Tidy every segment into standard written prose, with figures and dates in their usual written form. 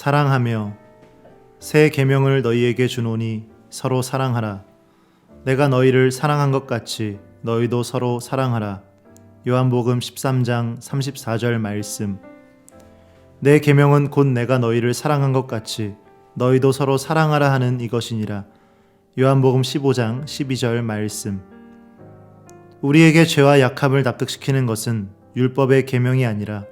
사랑하며 새 계명을 너희에게 주노니 서로 사랑하라. 내가 너희를 사랑한 것 같이 너희도 서로 사랑하라. 요한복음 13장 34절 말씀. 내 계명은 곧 내가 너희를 사랑한 것 같이 너희도 서로 사랑하라 하는 이것이니라. 요한복음 15장 12절 말씀. 우리에게 죄와 약함을 납득시키는 것은 율법의 계명이 아니라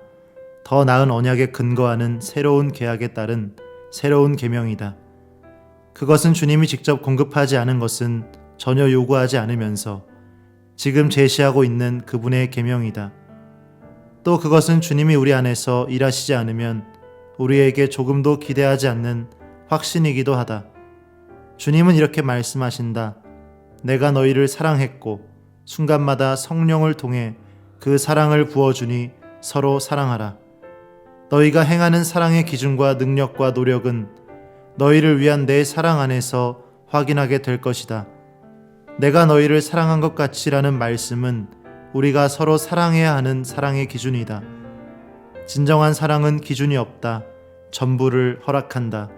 더 나은 언약에 근거하는 새로운 계약에 따른 새로운 계명이다. 그것은 주님이 직접 공급하지 않은 것은 전혀 요구하지 않으면서 지금 제시하고 있는 그분의 계명이다. 또 그것은 주님이 우리 안에서 일하시지 않으면 우리에게 조금도 기대하지 않는 확신이기도 하다. 주님은 이렇게 말씀하신다. 내가 너희를 사랑했고 순간마다 성령을 통해 그 사랑을 부어주니 서로 사랑하라. 너희가 행하는 사랑의 기준과 능력과 노력은 너희를 위한 내 사랑 안에서 확인하게 될 것이다. 내가 너희를 사랑한 것 같이라는 말씀은 우리가 서로 사랑해야 하는 사랑의 기준이다. 진정한 사랑은 기준이 없다. 전부를 허락한다.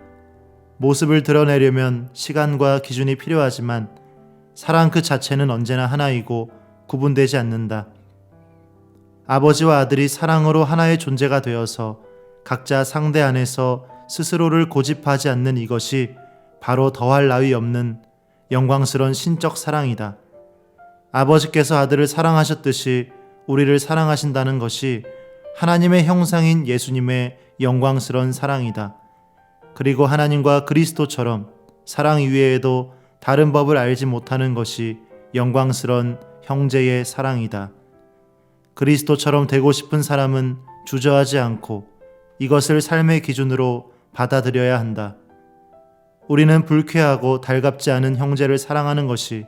모습을 드러내려면 시간과 기준이 필요하지만 사랑 그 자체는 언제나 하나이고 구분되지 않는다. 아버지와 아들이 사랑으로 하나의 존재가 되어서 각자 상대 안에서 스스로를 고집하지 않는 이것이 바로 더할 나위 없는 영광스러운 신적 사랑이다. 아버지께서 아들을 사랑하셨듯이 우리를 사랑하신다는 것이 하나님의 형상인 예수님의 영광스러운 사랑이다. 그리고 하나님과 그리스도처럼 사랑 이외에도 다른 법을 알지 못하는 것이 영광스러운 형제의 사랑이다. 그리스도처럼 되고 싶은 사람은 주저하지 않고 이것을 삶의 기준으로 받아들여야 한다. 우리는 불쾌하고 달갑지 않은 형제를 사랑하는 것이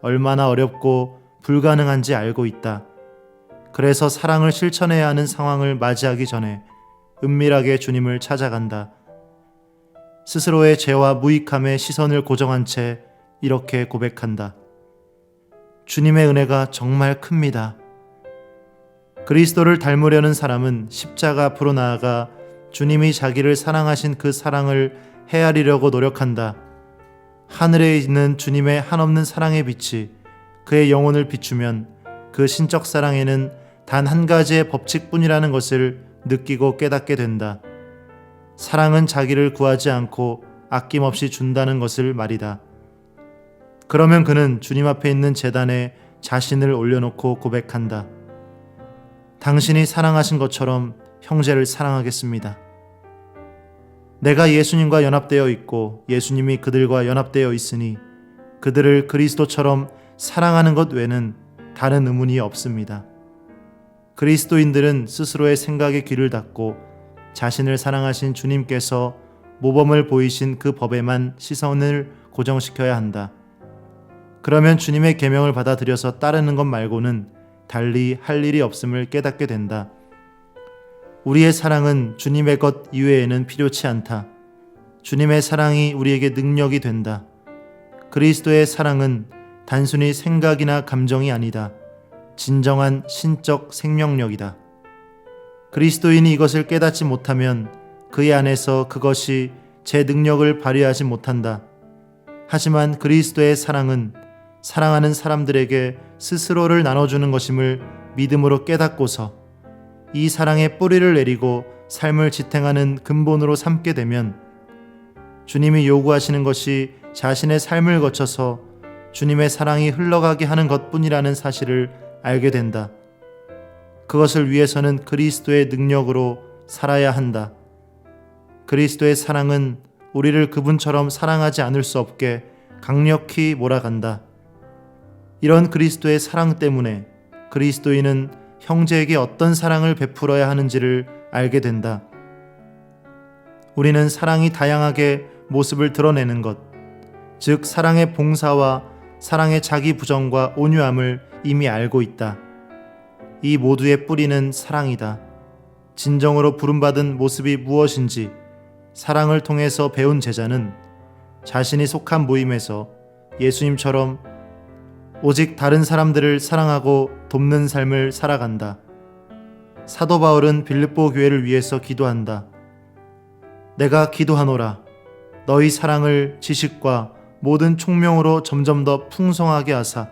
얼마나 어렵고 불가능한지 알고 있다. 그래서 사랑을 실천해야 하는 상황을 맞이하기 전에 은밀하게 주님을 찾아간다. 스스로의 죄와 무익함에 시선을 고정한 채 이렇게 고백한다. 주님의 은혜가 정말 큽니다. 그리스도를 닮으려는 사람은 십자가 앞으로 나아가 주님이 자기를 사랑하신 그 사랑을 헤아리려고 노력한다. 하늘에 있는 주님의 한없는 사랑의 빛이 그의 영혼을 비추면 그 신적 사랑에는 단 한 가지의 법칙뿐이라는 것을 느끼고 깨닫게 된다. 사랑은 자기를 구하지 않고 아낌없이 준다는 것을 말이다. 그러면 그는 주님 앞에 있는 제단에 자신을 올려놓고 고백한다. 당신이 사랑하신 것처럼 형제를 사랑하겠습니다. 내가 예수님과 연합되어 있고 예수님이 그들과 연합되어 있으니 그들을 그리스도처럼 사랑하는 것 외에는 다른 의문이 없습니다. 그리스도인들은 스스로의 생각에 귀를 닫고 자신을 사랑하신 주님께서 모범을 보이신 그 법에만 시선을 고정시켜야 한다. 그러면 주님의 계명을 받아들여서 따르는 것 말고는 달리 할 일이 없음을 깨닫게 된다. 우리의 사랑은 주님의 것 이외에는 필요치 않다. 주님의 사랑이 우리에게 능력이 된다. 그리스도의 사랑은 단순히 생각이나 감정이 아니다. 진정한 신적 생명력이다. 그리스도인이 이것을 깨닫지 못하면 그의 안에서 그것이 제 능력을 발휘하지 못한다. 하지만 그리스도의 사랑은 사랑하는 사람들에게 스스로를 나눠주는 것임을 믿음으로 깨닫고서 이 사랑의 뿌리를 내리고 삶을 지탱하는 근본으로 삼게 되면 주님이 요구하시는 것이 자신의 삶을 거쳐서 주님의 사랑이 흘러가게 하는 것뿐이라는 사실을 알게 된다. 그것을 위해서는 그리스도의 능력으로 살아야 한다. 그리스도의 사랑은 우리를 그분처럼 사랑하지 않을 수 없게 강력히 몰아간다. 이런 그리스도의 사랑 때문에 그리스도인은 형제에게 어떤 사랑을 베풀어야 하는지를 알게 된다. 우리는 사랑이 다양하게 모습을 드러내는 것, 즉 사랑의 봉사와 사랑의 자기 부정과 온유함을 이미 알고 있다. 이 모두의 뿌리는 사랑이다. 진정으로 부름받은 모습이 무엇인지 사랑을 통해서 배운 제자는 자신이 속한 모임에서 예수님처럼 오직 다른 사람들을 사랑하고 돕는 삶을 살아간다. 사도 바울은 빌립보 교회를 위해서 기도한다. 내가 기도하노라. 너희 사랑을 지식과 모든 총명으로 점점 더 풍성하게 하사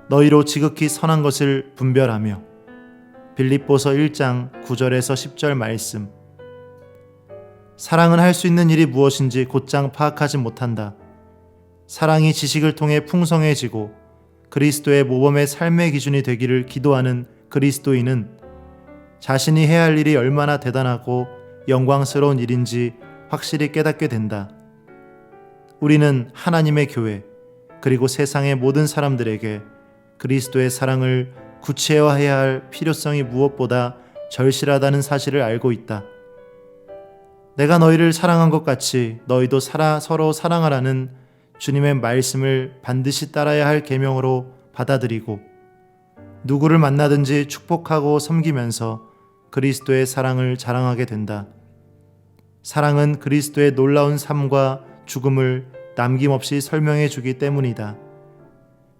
너희로 지극히 선한 것을 분별하며. 빌립보서 1장 9절에서 10절 말씀. 사랑은 할 수 있는 일이 무엇인지 곧장 파악하지 못한다. 사랑이 지식을 통해 풍성해지고 그리스도의 모범의 삶의 기준이 되기를 기도하는 그리스도인은 자신이 해야 할 일이 얼마나 대단하고 영광스러운 일인지 확실히 깨닫게 된다. 우리는 하나님의 교회 그리고 세상의 모든 사람들에게 그리스도의 사랑을 구체화해야 할 필요성이 무엇보다 절실하다는 사실을 알고 있다. 내가 너희를 사랑한 것 같이 너희도 서로 사랑하라는 주님의 말씀을 반드시 따라야 할 계명으로 받아들이고 누구를 만나든지 축복하고 섬기면서 그리스도의 사랑을 자랑하게 된다. 사랑은 그리스도의 놀라운 삶과 죽음을 남김없이 설명해 주기 때문이다.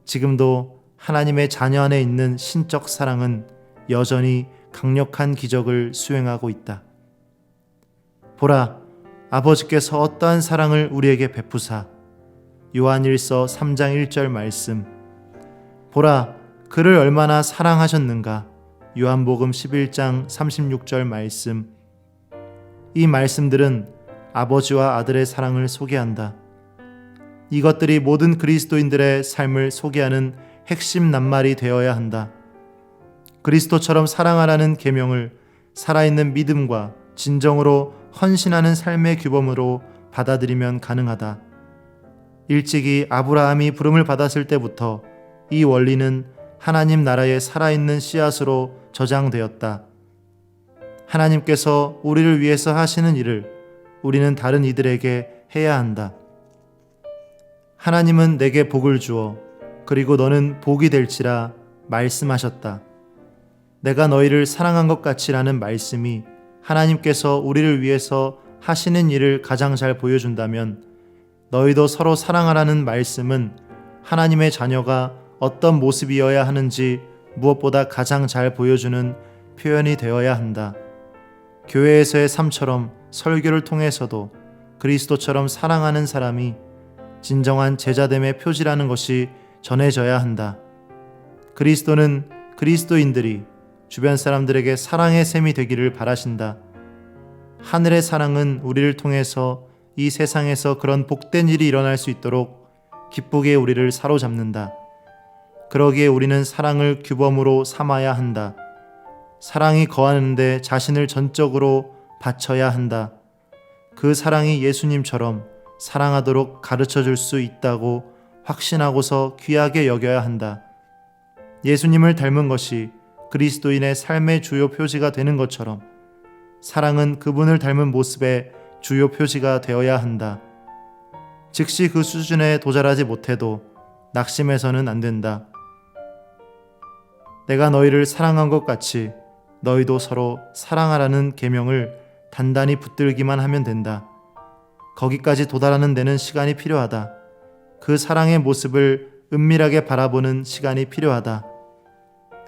지금도 하나님의 자녀 안에 있는 신적 사랑은 여전히 강력한 기적을 수행하고 있다. 보라, 아버지께서 어떠한 사랑을 우리에게 베푸사. 요한일서 3장 1절 말씀. 보라, 그를 얼마나 사랑하셨는가. 요한복음 11장 36절 말씀. 이 말씀들은 아버지와 아들의 사랑을 소개한다. 이것들이 모든 그리스도인들의 삶을 소개하는 핵심 낱말이 되어야 한다. 그리스도처럼 사랑하라는 계명을 살아있는 믿음과 진정으로 헌신하는 삶의 규범으로 받아들이면 가능하다. 일찍이 아브라함이 부름을 받았을 때부터 이 원리는 하나님 나라의 살아있는 씨앗으로 저장되었다. 하나님께서 우리를 위해서 하시는 일을 우리는 다른 이들에게 해야 한다. 하나님은 내게 복을 주어 그리고 너는 복이 될지라 말씀하셨다. 내가 너희를 사랑한 것 같이라는 말씀이 하나님께서 우리를 위해서 하시는 일을 가장 잘 보여준다면 너희도 서로 사랑하라는 말씀은 하나님의 자녀가 어떤 모습이어야 하는지 무엇보다 가장 잘 보여주는 표현이 되어야 한다. 교회에서의 삶처럼 설교를 통해서도 그리스도처럼 사랑하는 사람이 진정한 제자됨의 표지라는 것이 전해져야 한다. 그리스도는 그리스도인들이 주변 사람들에게 사랑의 셈이 되기를 바라신다. 하늘의 사랑은 우리를 통해서 이 세상에서 그런 복된 일이 일어날 수 있도록 기쁘게 우리를 사로잡는다. 그러기에 우리는 사랑을 규범으로 삼아야 한다. 사랑이 거하는데 자신을 전적으로 바쳐야 한다. 그 사랑이 예수님처럼 사랑하도록 가르쳐 줄 수 있다고 확신하고서 귀하게 여겨야 한다. 예수님을 닮은 것이 그리스도인의 삶의 주요 표지가 되는 것처럼 사랑은 그분을 닮은 모습의 주요 표지가 되어야 한다. 즉시 그 수준에 도달하지 못해도 낙심해서는 안 된다. 내가 너희를 사랑한 것 같이 너희도 서로 사랑하라는 계명을 단단히 붙들기만 하면 된다. 거기까지 도달하는 데는 시간이 필요하다. 그 사랑의 모습을 은밀하게 바라보는 시간이 필요하다.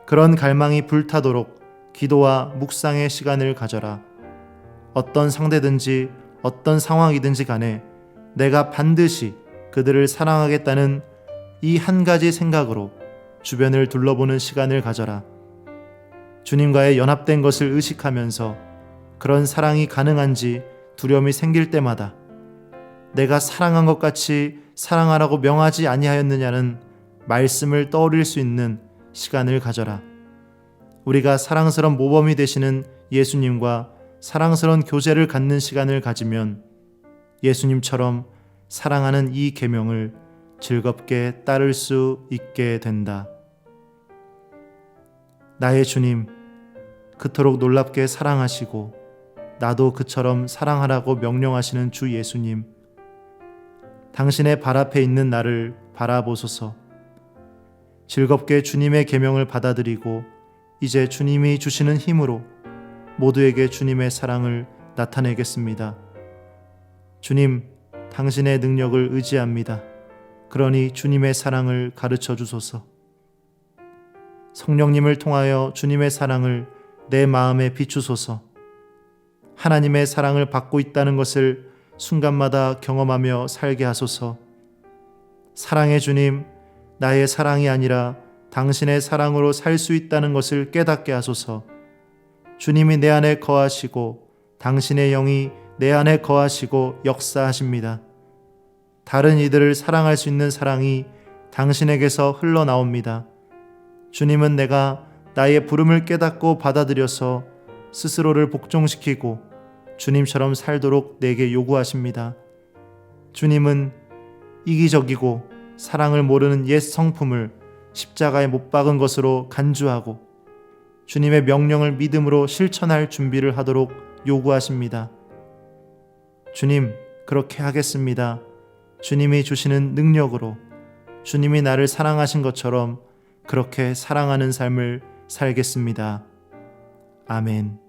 그런 갈망이 불타도록 기도와 묵상의 시간을 가져라. 어떤 상대든지 어떤 상황이든지 간에 내가 반드시 그들을 사랑하겠다는 이 한 가지 생각으로 주변을 둘러보는 시간을 가져라. 주님과의 연합된 것을 의식하면서 그런 사랑이 가능한지 두려움이 생길 때마다 내가 사랑한 것 같이 사랑하라고 명하지 아니하였느냐는 말씀을 떠올릴 수 있는 시간을 가져라. 우리가 사랑스러운 모범이 되시는 예수님과 사랑스러운 교제를 갖는 시간을 가지면 예수님처럼 사랑하는 이 계명을 즐겁게 따를 수 있게 된다. 나의 주님, 그토록 놀랍게 사랑하시고 나도 그처럼 사랑하라고 명령하시는 주 예수님, 당신의 발 앞에 있는 나를 바라보소서. 즐겁게 주님의 계명을 받아들이고 이제 주님이 주시는 힘으로 모두에게 주님의 사랑을 나타내겠습니다. 주님, 당신의 능력을 의지합니다. 그러니 주님의 사랑을 가르쳐 주소서. 성령님을 통하여 주님의 사랑을 내 마음에 비추소서. 하나님의 사랑을 받고 있다는 것을 순간마다 경험하며 살게 하소서. 사랑의 주님, 나의 사랑이 아니라 당신의 사랑으로 살 수 있다는 것을 깨닫게 하소서. 주님이 내 안에 거하시고 당신의 영이 내 안에 거하시고 역사하십니다. 다른 이들을 사랑할 수 있는 사랑이 당신에게서 흘러나옵니다. 주님은 내가 나의 부름을 깨닫고 받아들여서 스스로를 복종시키고 주님처럼 살도록 내게 요구하십니다. 주님은 이기적이고 사랑을 모르는 옛 성품을 십자가에 못 박은 것으로 간주하고 주님의 명령을 믿음으로 실천할 준비를 하도록 요구하십니다. 주님, 그렇게 하겠습니다. 주님이 주시는 능력으로 주님이 나를 사랑하신 것처럼 그렇게 사랑하는 삶을 살겠습니다. 아멘.